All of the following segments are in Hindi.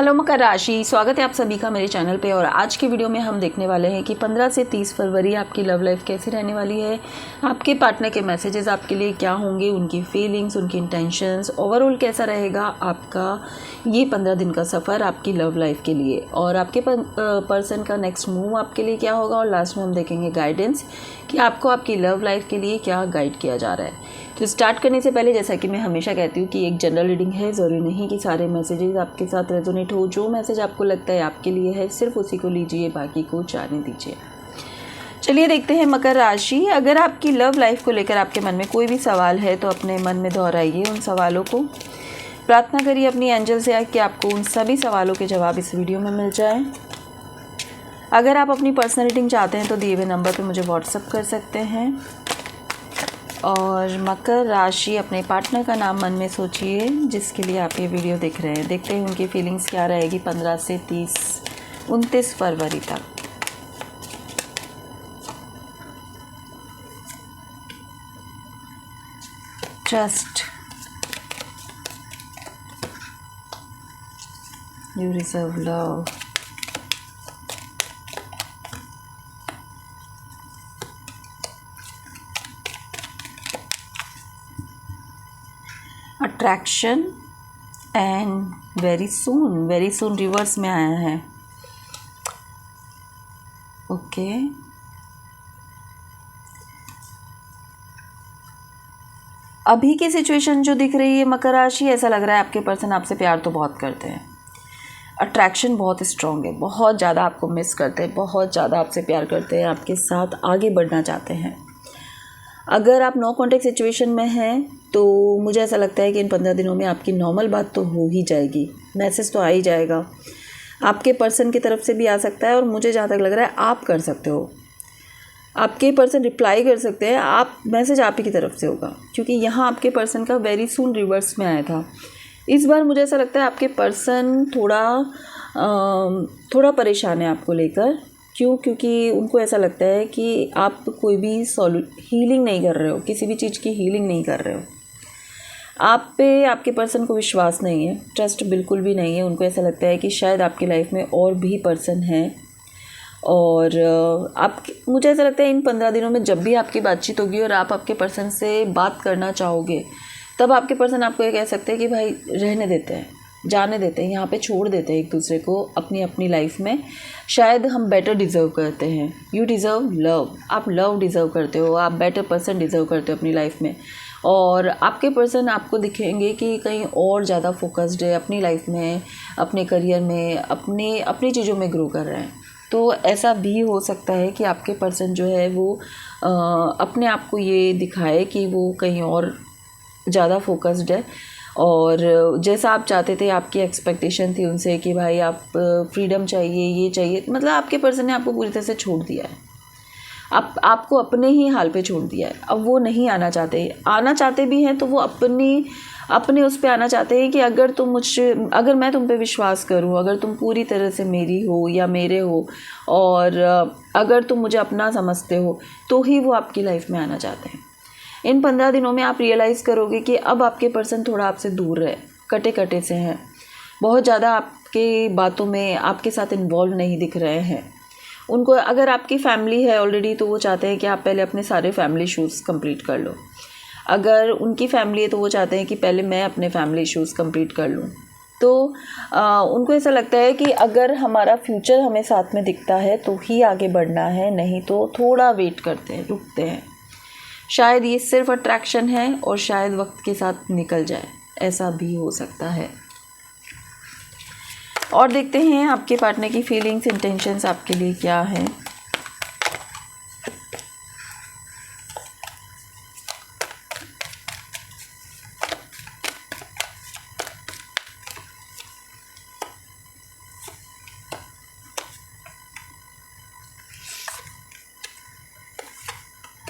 हेलो मकर राशि, स्वागत है आप सभी का मेरे चैनल पे। और आज की वीडियो में हम देखने वाले हैं कि 15 से 30 फरवरी आपकी लव लाइफ कैसी रहने वाली है। आपके पार्टनर के मैसेजेस आपके लिए क्या होंगे, उनकी फीलिंग्स, उनकी इंटेंशंस, ओवरऑल कैसा रहेगा आपका ये 15 दिन का सफ़र आपकी लव लाइफ के लिए, और आपके पर्सन का नेक्स्ट मूव आपके लिए क्या होगा। और लास्ट में हम देखेंगे गाइडेंस कि आपको आपकी लव लाइफ के लिए क्या गाइड किया जा रहा है। तो स्टार्ट करने से पहले जैसा कि मैं हमेशा कहती हूँ कि एक जनरल रीडिंग है, ज़रूरी नहीं कि सारे मैसेजेस आपके साथ रेजोनेट हो। जो मैसेज आपको लगता है आपके लिए है सिर्फ उसी को लीजिए, बाकी को जाने दीजिए। चलिए देखते हैं मकर राशि, अगर आपकी लव लाइफ को लेकर आपके मन में कोई भी सवाल है तो अपने मन में दोहराइए उन सवालों को। प्रार्थना करिए अपनी एंजल से कि आपको उन सभी सवालों के जवाब इस वीडियो में मिल जाए। अगर आप अपनी पर्सनल रीडिंग चाहते हैं तो दिए हुए नंबर पर मुझे व्हाट्सअप कर सकते हैं। और मकर राशि, अपने पार्टनर का नाम मन में सोचिए जिसके लिए आप ये वीडियो देख रहे हैं। देखते हैं उनकी फीलिंग्स क्या रहेगी 15 से 29 फरवरी तक। Trust, you deserve love, attraction and very soon reverse में आया है। ओके, अभी की सिचुएशन जो दिख रही है मकर राशि, ऐसा लग रहा है आपके पर्सन आपसे प्यार तो बहुत करते हैं। अट्रैक्शन बहुत स्ट्रॉन्ग है, बहुत ज़्यादा आपको मिस करते हैं, बहुत ज़्यादा आपसे प्यार करते हैं, आपके साथ आगे बढ़ना चाहते हैं। अगर आप नो कॉन्टेक्ट सिचुएशन में हैं तो मुझे ऐसा लगता है कि इन 15 दिनों में आपकी नॉर्मल बात तो हो ही जाएगी, मैसेज तो आ ही जाएगा। आपके पर्सन की तरफ से भी आ सकता है और मुझे जहाँ तक लग रहा है आप कर सकते हो, आपके पर्सन रिप्लाई कर सकते हैं, आप मैसेज आप ही की तरफ से होगा, क्योंकि यहाँ आपके पर्सन का वेरी सून रिवर्स में आया था। इस बार मुझे ऐसा लगता है आपके पर्सन थोड़ा परेशान है आपको लेकर। क्यों? क्योंकि उनको ऐसा लगता है कि आप कोई भी हीलिंग नहीं कर रहे हो, किसी भी चीज़ की हीलिंग नहीं कर रहे हो। आप पे आपके पर्सन को विश्वास नहीं है, ट्रस्ट बिल्कुल भी नहीं है। उनको ऐसा लगता है कि शायद आपकी लाइफ में और भी पर्सन हैं। और मुझे ऐसा लगता है इन 15 दिनों में जब भी आपकी बातचीत होगी और आप आपके पर्सन से बात करना चाहोगे, तब आपके पर्सन आपको ये कह सकते हैं कि भाई रहने देते हैं, जाने देते हैं, यहाँ पे छोड़ देते हैं एक दूसरे को अपनी लाइफ में। शायद हम बेटर डिज़र्व करते हैं। यू डिज़र्व लव, आप लव डिज़र्व करते हो, आप बेटर पर्सन डिज़र्व करते हो अपनी लाइफ में। और आपके पर्सन आपको दिखेंगे कि कहीं और ज़्यादा फोकस्ड है अपनी लाइफ में, अपने करियर में, अपनी चीज़ों में ग्रो कर रहे हैं। तो ऐसा भी हो सकता है कि आपके पर्सन जो है वो अपने आप को ये दिखाए कि वो कहीं और ज़्यादा फोकस्ड है। और जैसा आप चाहते थे, आपकी एक्सपेक्टेशन थी उनसे कि भाई आप फ्रीडम चाहिए, ये चाहिए, मतलब आपके पर्सन ने आपको पूरी तरह से छोड़ दिया है। आपको अपने ही हाल पे छोड़ दिया है। अब वो नहीं आना चाहते भी हैं तो वो अपने उस पे आना चाहते हैं कि अगर मैं तुम पे विश्वास करूं, अगर तुम पूरी तरह से मेरी हो या मेरे हो, और अगर तुम मुझे अपना समझते हो, तो ही वो आपकी लाइफ में आना चाहते हैं। इन 15 दिनों में आप रियलाइज़ करोगे कि अब आपके पर्सन थोड़ा आपसे दूर है, कटे से हैं, बहुत ज़्यादा आपके बातों में आपके साथ इन्वॉल्व नहीं दिख रहे हैं। उनको अगर आपकी फैमिली है ऑलरेडी तो वो चाहते हैं कि आप पहले अपने सारे फैमिली इशूज़ कंप्लीट कर लो। अगर उनकी फैमिली है तो वो चाहते हैं कि पहले मैं अपने फैमिली इशूज़ कंप्लीट कर लूँ। तो उनको ऐसा लगता है कि अगर हमारा फ्यूचर हमें साथ में दिखता है तो ही आगे बढ़ना है, नहीं तो थोड़ा वेट करते हैं, रुकते हैं। शायद ये सिर्फ अट्रैक्शन है और शायद वक्त के साथ निकल जाए, ऐसा भी हो सकता है। और देखते हैं आपके पार्टनर की फीलिंग्स, इंटेंशंस आपके लिए क्या हैं।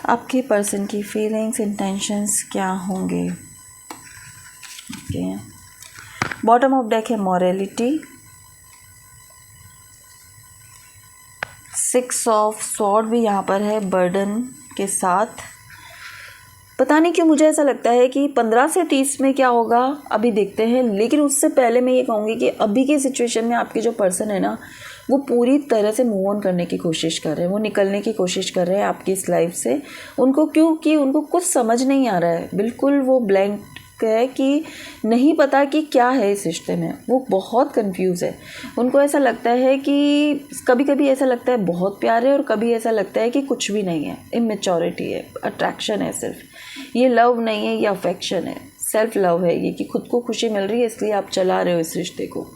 आपके पर्सन की फीलिंग्स, इंटेंशंस क्या होंगे। ओके, बॉटम ऑफ डेक है मॉरलिटी, 6 ऑफ स्वॉर्ड भी यहाँ पर है बर्डन के साथ, पता नहीं क्यों मुझे ऐसा लगता है कि 15 से 30 में क्या होगा अभी देखते हैं, लेकिन उससे पहले मैं ये कहूँगी कि अभी की सिचुएशन में आपके जो पर्सन है ना, वो पूरी तरह से मूव ऑन करने की कोशिश कर रहे हैं, वो निकलने की कोशिश कर रहे हैं आपकी इस लाइफ से। उनको क्योंकि उनको कुछ समझ नहीं आ रहा है, बिल्कुल वो ब्लैंक है कि नहीं पता कि क्या है इस रिश्ते में, वो बहुत कंफ्यूज है। उनको ऐसा लगता है कि कभी कभी ऐसा लगता है बहुत प्यार है और कभी ऐसा लगता है कि कुछ भी नहीं है, इमेच्योरिटी है, अट्रैक्शन है सिर्फ, ये लव नहीं है, ये अफेक्शन है, सेल्फ लव है ये, कि खुद को खुशी मिल रही है इसलिए आप चला रहे हो इस रिश्ते को।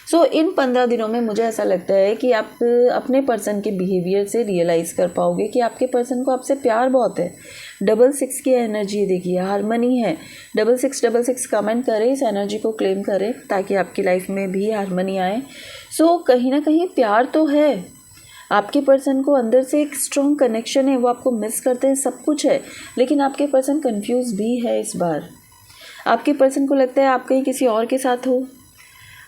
सो इन 15 दिनों में मुझे ऐसा लगता है कि आप अपने पर्सन के बिहेवियर से रियलाइज़ कर पाओगे कि आपके पर्सन को आपसे प्यार बहुत है। 66 की एनर्जी देखिए, हारमनी है। 6666 कमेंट करें, इस एनर्जी को क्लेम करें ताकि आपकी लाइफ में भी हारमनी आए। सो कहीं ना कहीं प्यार तो है, आपके पर्सन को अंदर से एक स्ट्रॉन्ग कनेक्शन है, वो आपको मिस करते हैं, सब कुछ है, लेकिन आपके पर्सन कंफ्यूज भी है इस बार। आपके पर्सन को लगता है आप कहीं किसी और के साथ हो,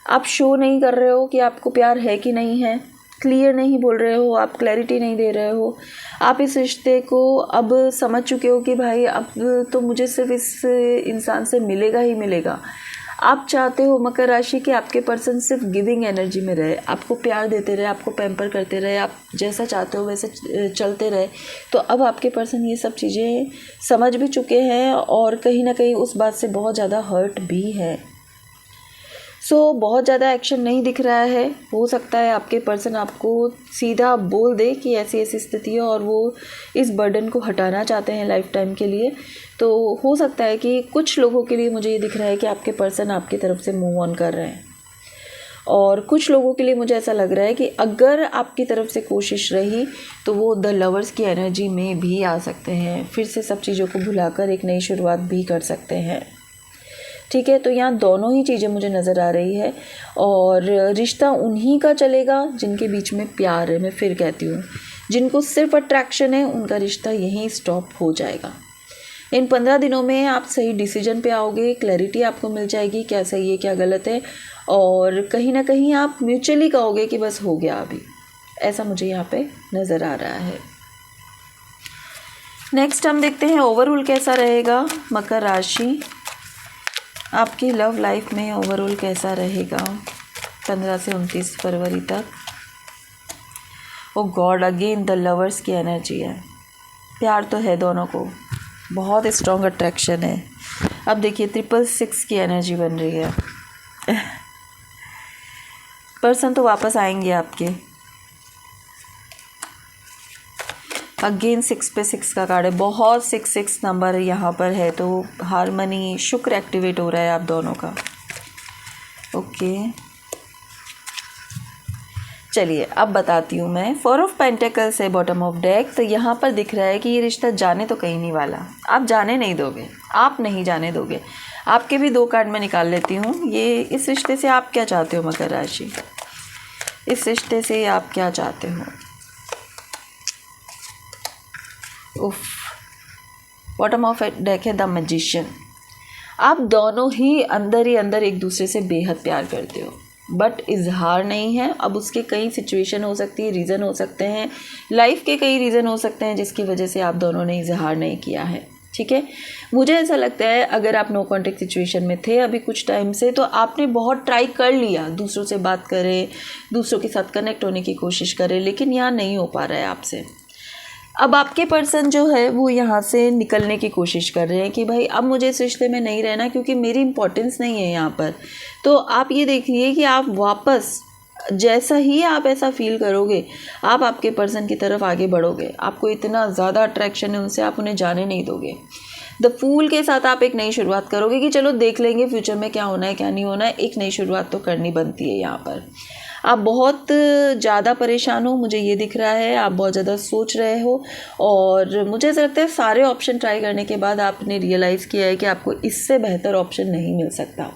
आप शो नहीं कर रहे हो कि आपको प्यार है कि नहीं है, क्लियर नहीं बोल रहे हो, आप क्लैरिटी नहीं दे रहे हो। आप इस रिश्ते को अब समझ चुके हो कि भाई अब तो मुझे सिर्फ इस इंसान से मिलेगा ही मिलेगा। आप चाहते हो मकर राशि कि आपके पर्सन सिर्फ गिविंग एनर्जी में रहे, आपको प्यार देते रहे, आपको पैम्पर करते रहे, आप जैसा चाहते हो वैसे चलते रहे। तो अब आपके पर्सन ये सब चीज़ें समझ भी चुके हैं और कहीं ना कहीं उस बात से बहुत ज़्यादा हर्ट भी है। बहुत ज़्यादा एक्शन नहीं दिख रहा है। हो सकता है आपके पर्सन आपको सीधा बोल दे कि ऐसी ऐसी स्थिति है और वो इस बर्डन को हटाना चाहते हैं लाइफ टाइम के लिए। तो हो सकता है कि कुछ लोगों के लिए मुझे ये दिख रहा है कि आपके पर्सन आपकी तरफ से मूव ऑन कर रहे हैं, और कुछ लोगों के लिए मुझे ऐसा लग रहा है कि अगर आपकी तरफ से कोशिश रही तो वो द लवर्स की एनर्जी में भी आ सकते हैं, फिर से सब चीज़ों को भुलाकर एक नई शुरुआत भी कर सकते हैं। ठीक है, तो यहाँ दोनों ही चीज़ें मुझे नज़र आ रही है। और रिश्ता उन्हीं का चलेगा जिनके बीच में प्यार है। मैं फिर कहती हूँ, जिनको सिर्फ अट्रैक्शन है उनका रिश्ता यहीं स्टॉप हो जाएगा। इन 15 दिनों में आप सही डिसीजन पे आओगे, क्लैरिटी आपको मिल जाएगी क्या सही है क्या गलत है, और कहीं ना कहीं आप म्यूचुअली कहोगे कि बस हो गया अभी, ऐसा मुझे यहाँ पे नज़र आ रहा है। नेक्स्ट हम देखते हैं ओवरऑल कैसा रहेगा मकर राशि, आपकी लव लाइफ में ओवरऑल कैसा रहेगा 15 से 29 फरवरी तक। ओ गॉड, अगेन द लवर्स की एनर्जी है। प्यार तो है दोनों को, बहुत स्ट्रॉन्ग अट्रैक्शन है। अब देखिए 666 की एनर्जी बन रही है। पर्सन तो वापस आएंगे आपके। अगेन 6 पे 6 का कार्ड है, बहुत 6 नंबर यहाँ पर है, तो हारमनी शुक्र एक्टिवेट हो रहा है आप दोनों का। ओके, चलिए अब बताती हूँ मैं। 4 ऑफ पेंटिकल्स है बॉटम ऑफ डेक। तो यहाँ पर दिख रहा है कि ये रिश्ता जाने तो कहीं नहीं वाला, आप जाने नहीं दोगे, आप नहीं जाने दोगे। आपके भी 2 कार्ड मैं निकाल लेती हूँ। ये इस रिश्ते से आप क्या चाहते हो मकर राशि, इस रिश्ते से आप क्या चाहते हो। उफ, बॉटम ऑफ डेक है द मैजिशियन। आप दोनों ही अंदर एक दूसरे से बेहद प्यार करते हो, बट इजहार नहीं है। अब उसके कई सिचुएशन हो सकती है, रीज़न हो सकते हैं, लाइफ के कई रीज़न हो सकते हैं जिसकी वजह से आप दोनों ने इजहार नहीं किया है। ठीक है, मुझे ऐसा लगता है अगर आप नो कॉन्टेक्ट सिचुएशन में थे अभी कुछ टाइम से, तो आपने बहुत ट्राई कर लिया, दूसरों से बात करें, दूसरों के साथ कनेक्ट होने की कोशिश करें, लेकिन यहाँ नहीं हो पा रहा है आपसे। अब आपके पर्सन जो है वो यहाँ से निकलने की कोशिश कर रहे हैं कि भाई अब मुझे इस रिश्ते में नहीं रहना क्योंकि मेरी इम्पोर्टेंस नहीं है यहाँ पर। तो आप ये देखिए कि आप वापस जैसा ही आप ऐसा फील करोगे, आप आपके पर्सन की तरफ आगे बढ़ोगे। आपको इतना ज़्यादा अट्रैक्शन है उनसे, आप उन्हें जाने नहीं दोगे। द फूल के साथ आप एक नई शुरुआत करोगे कि चलो देख लेंगे फ्यूचर में क्या होना है क्या नहीं होना है, एक नई शुरुआत तो करनी बनती है यहाँ पर। आप बहुत ज़्यादा परेशान हो, मुझे ये दिख रहा है, आप बहुत ज़्यादा सोच रहे हो, और मुझे ऐसा लगता है सारे ऑप्शन ट्राई करने के बाद आपने रियलाइज़ किया है कि आपको इससे बेहतर ऑप्शन नहीं मिल सकता।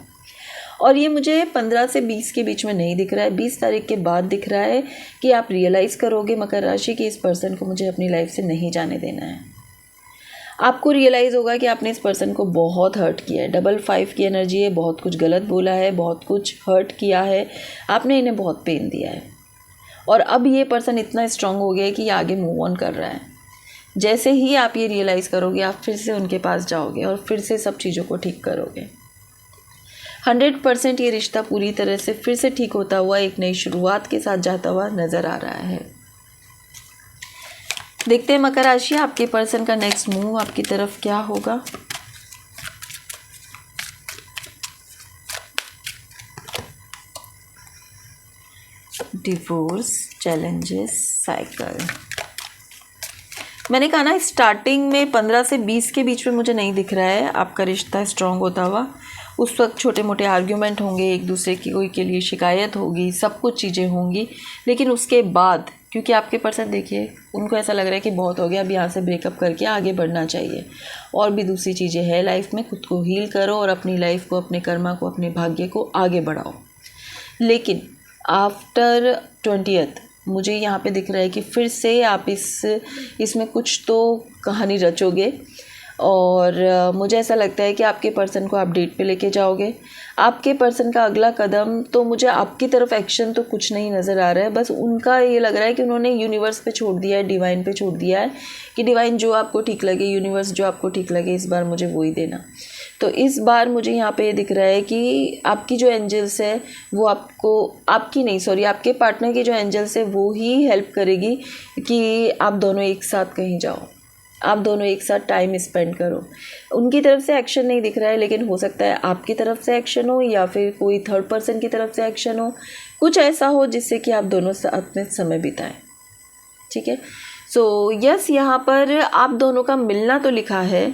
और ये मुझे 15 से 20 के बीच में नहीं दिख रहा है, 20 तारीख के बाद दिख रहा है कि आप रियलाइज़ करोगे मकर राशि कि इस पर्सन को मुझे अपनी लाइफ से नहीं जाने देना है। आपको रियलाइज़ होगा कि आपने इस पर्सन को बहुत हर्ट किया है। 5 की एनर्जी है, बहुत कुछ गलत बोला है, बहुत कुछ हर्ट किया है, आपने इन्हें बहुत पेन दिया है, और अब ये पर्सन इतना स्ट्रांग हो गया है कि ये आगे मूव ऑन कर रहा है। जैसे ही आप ये रियलाइज़ करोगे आप फिर से उनके पास जाओगे और फिर से सब चीज़ों को ठीक करोगे। 100% ये रिश्ता पूरी तरह से फिर से ठीक होता हुआ एक नई शुरुआत के साथ जाता हुआ नज़र आ रहा है। देखते हैं मकर राशि, आपके पर्सन का नेक्स्ट मूव आपकी तरफ क्या होगा। Divorce, challenges, cycle. मैंने कहा ना स्टार्टिंग में 15 से 20 के बीच में मुझे नहीं दिख रहा है आपका रिश्ता स्ट्रॉन्ग होता हुआ। उस वक्त छोटे मोटे आर्ग्यूमेंट होंगे, एक दूसरे की कोई के लिए शिकायत होगी, सब कुछ चीज़ें होंगी। लेकिन उसके बाद क्योंकि आपके पर्सन देखिए उनको ऐसा लग रहा है कि बहुत हो गया, अब यहाँ से ब्रेकअप करके आगे बढ़ना चाहिए। और भी दूसरी चीज़ें हैं लाइफ में, खुद को हील करो और अपनी लाइफ को, अपने कर्मा को, अपने भाग्य को आगे बढ़ाओ। लेकिन आफ्टर 20th मुझे यहाँ पे दिख रहा है कि फिर से आप इसमें कुछ तो कहानी रचोगे और मुझे ऐसा लगता है कि आपके पर्सन को आप डेट पे लेके जाओगे। आपके पर्सन का अगला कदम तो मुझे आपकी तरफ एक्शन तो कुछ नहीं नज़र आ रहा है, बस उनका ये लग रहा है कि उन्होंने यूनिवर्स पे छोड़ दिया है, डिवाइन पे छोड़ दिया है कि डिवाइन जो आपको ठीक लगे, यूनिवर्स जो आपको ठीक लगे, इस बार मुझे वही देना। तो इस बार मुझे यहाँ पे दिख रहा है कि आपकी जो एंजल्स है वो आपको, आपकी नहीं सॉरी आपके पार्टनर की जो एंजल्स है वो ही हेल्प करेगी कि आप दोनों एक साथ कहीं जाओ, आप दोनों एक साथ टाइम स्पेंड करो। उनकी तरफ से एक्शन नहीं दिख रहा है, लेकिन हो सकता है आपकी तरफ से एक्शन हो या फिर कोई थर्ड पर्सन की तरफ से एक्शन हो, कुछ ऐसा हो जिससे कि आप दोनों साथ में समय बिताएं। ठीक है, सो यस यहाँ पर आप दोनों का मिलना तो लिखा है,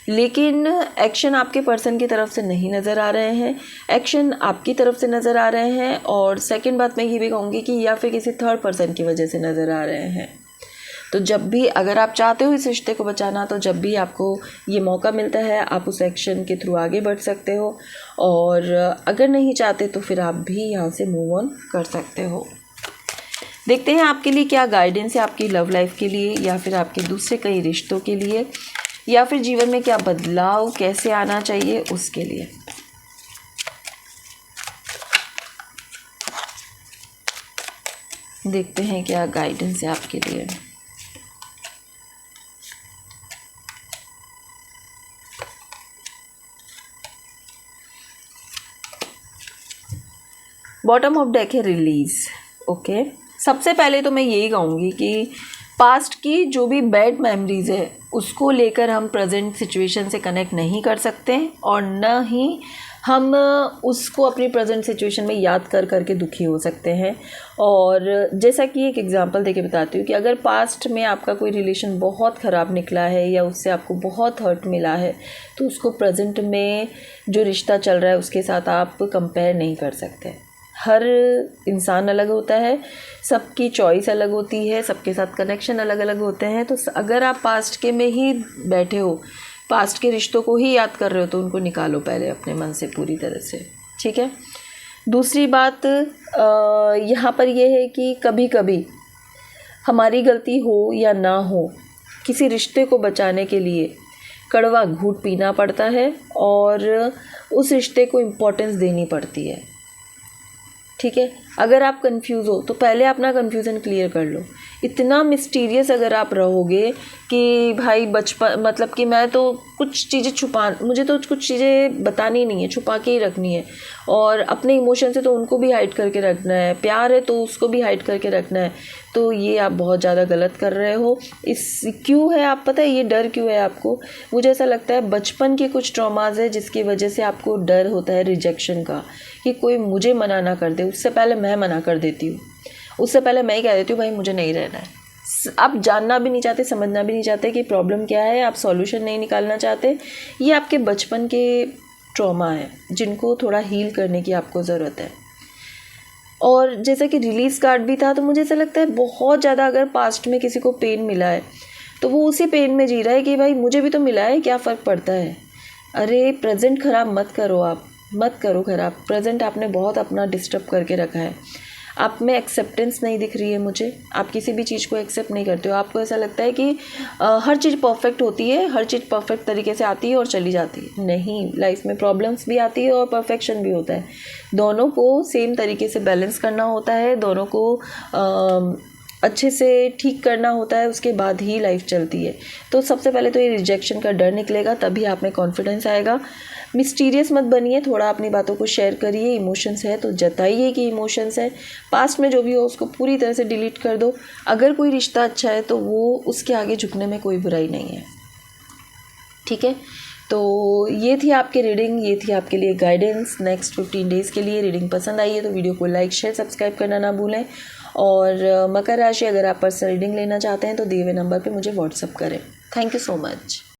लेकिन एक्शन आपके पर्सन की तरफ से नहीं नज़र आ रहे हैं, एक्शन आपकी तरफ से नज़र आ रहे हैं। और सेकंड बात मैं ये भी कहूँगी कि या फिर किसी थर्ड पर्सन की वजह से नज़र आ रहे हैं। तो जब भी अगर आप चाहते हो इस रिश्ते को बचाना, तो जब भी आपको ये मौका मिलता है आप उस एक्शन के थ्रू आगे बढ़ सकते हो, और अगर नहीं चाहते तो फिर आप भी यहाँ से मूव ऑन कर सकते हो। देखते हैं आपके लिए क्या गाइडेंस है आपकी लव लाइफ के लिए, या फिर आपके दूसरे कई रिश्तों के लिए, या फिर जीवन में क्या बदलाव कैसे आना चाहिए उसके लिए। देखते हैं क्या गाइडेंस है आपके लिए। बॉटम ऑफ डेक है रिलीज। ओके, सबसे पहले तो मैं यही कहूँगी कि पास्ट की जो भी बैड मेमोरीज़ है उसको लेकर हम प्रेजेंट सिचुएशन से कनेक्ट नहीं कर सकते, और न ही हम उसको अपनी प्रेजेंट सिचुएशन में याद कर करके दुखी हो सकते हैं। और जैसा कि एक एग्जांपल देके बताती हूँ कि अगर पास्ट में आपका कोई रिलेशन बहुत ख़राब निकला है या उससे आपको बहुत हर्ट मिला है, तो उसको प्रेजेंट में जो रिश्ता चल रहा है उसके साथ आप कंपेयर नहीं कर सकते। हर इंसान अलग होता है, सबकी चॉइस अलग होती है, सबके साथ कनेक्शन अलग अलग होते हैं। तो अगर आप पास्ट के में ही बैठे हो, पास्ट के रिश्तों को ही याद कर रहे हो, तो उनको निकालो पहले अपने मन से पूरी तरह से। ठीक है, दूसरी बात यहाँ पर यह है कि कभी कभी हमारी गलती हो या ना हो, किसी रिश्ते को बचाने के लिए कड़वा घूंट पीना पड़ता है और उस रिश्ते को इम्पोर्टेंस देनी पड़ती है। ठीक है, अगर आप कंफ्यूज हो तो पहले अपना कन्फ्यूज़न क्लियर कर लो। इतना मिस्टीरियस अगर आप रहोगे कि भाई बचपन मतलब कि मैं तो कुछ चीज़ें मुझे तो कुछ चीज़ें बतानी नहीं है, छुपा के ही रखनी है, और अपने इमोशन से तो उनको भी हाइड करके रखना है, प्यार है तो उसको भी हाइड करके रखना है, तो ये आप बहुत ज़्यादा गलत कर रहे हो। क्यों है आप पता है ये डर क्यों है आपको? मुझे ऐसा लगता है बचपन के कुछ ट्रॉमाज है जिसकी वजह से आपको डर होता है रिजेक्शन का, कि कोई मुझे मना ना कर दे, उससे पहले मैं मना कर देती हूँ, उससे पहले मैं ही कह देती हूँ भाई मुझे नहीं रहना है। आप जानना भी नहीं चाहते, समझना भी नहीं चाहते कि प्रॉब्लम क्या है, आप सॉल्यूशन नहीं निकालना चाहते। ये आपके बचपन के ट्रॉमा है जिनको थोड़ा हील करने की आपको ज़रूरत है। और जैसा कि रिलीज़ कार्ड भी था, तो मुझे ऐसा लगता है बहुत ज़्यादा अगर पास्ट में किसी को पेन मिला है तो वो उसी पेन में जी रहा है कि भाई मुझे भी तो मिला है, क्या फ़र्क पड़ता है। अरे प्रेजेंट ख़राब मत करो, आप मत करो ख़राब। प्रेजेंट आपने बहुत अपना डिस्टर्ब करके रखा है, आप में एक्सेप्टेंस नहीं दिख रही है मुझे, आप किसी भी चीज़ को एक्सेप्ट नहीं करते हो। आपको ऐसा लगता है कि हर चीज़ परफेक्ट होती है, हर चीज़ परफेक्ट तरीके से आती है और चली जाती है। नहीं, लाइफ में प्रॉब्लम्स भी आती है और परफेक्शन भी होता है, दोनों को सेम तरीके से बैलेंस करना होता है, दोनों को अच्छे से ठीक करना होता है, उसके बाद ही लाइफ चलती है। तो सबसे पहले तो ये रिजेक्शन का डर निकलेगा, तभी आप में कॉन्फिडेंस आएगा। मिस्टीरियस मत बनिए, थोड़ा अपनी बातों को शेयर करिए। इमोशंस है तो जताइए कि इमोशंस है। पास्ट में जो भी हो उसको पूरी तरह से डिलीट कर दो। अगर कोई रिश्ता अच्छा है तो वो उसके आगे झुकने में कोई बुराई नहीं है, ठीक है। तो ये थी आपकी रीडिंग, ये थी आपके लिए गाइडेंस नेक्स्ट 15 डेज़ के लिए। रीडिंग पसंद आई है तो वीडियो को लाइक शेयर सब्सक्राइब करना ना भूलें। और मकर राशि, अगर आप पर्सनल रीडिंग लेना चाहते हैं तो दिए हुए नंबर पे मुझे व्हाट्सअप करें। Thank you so much.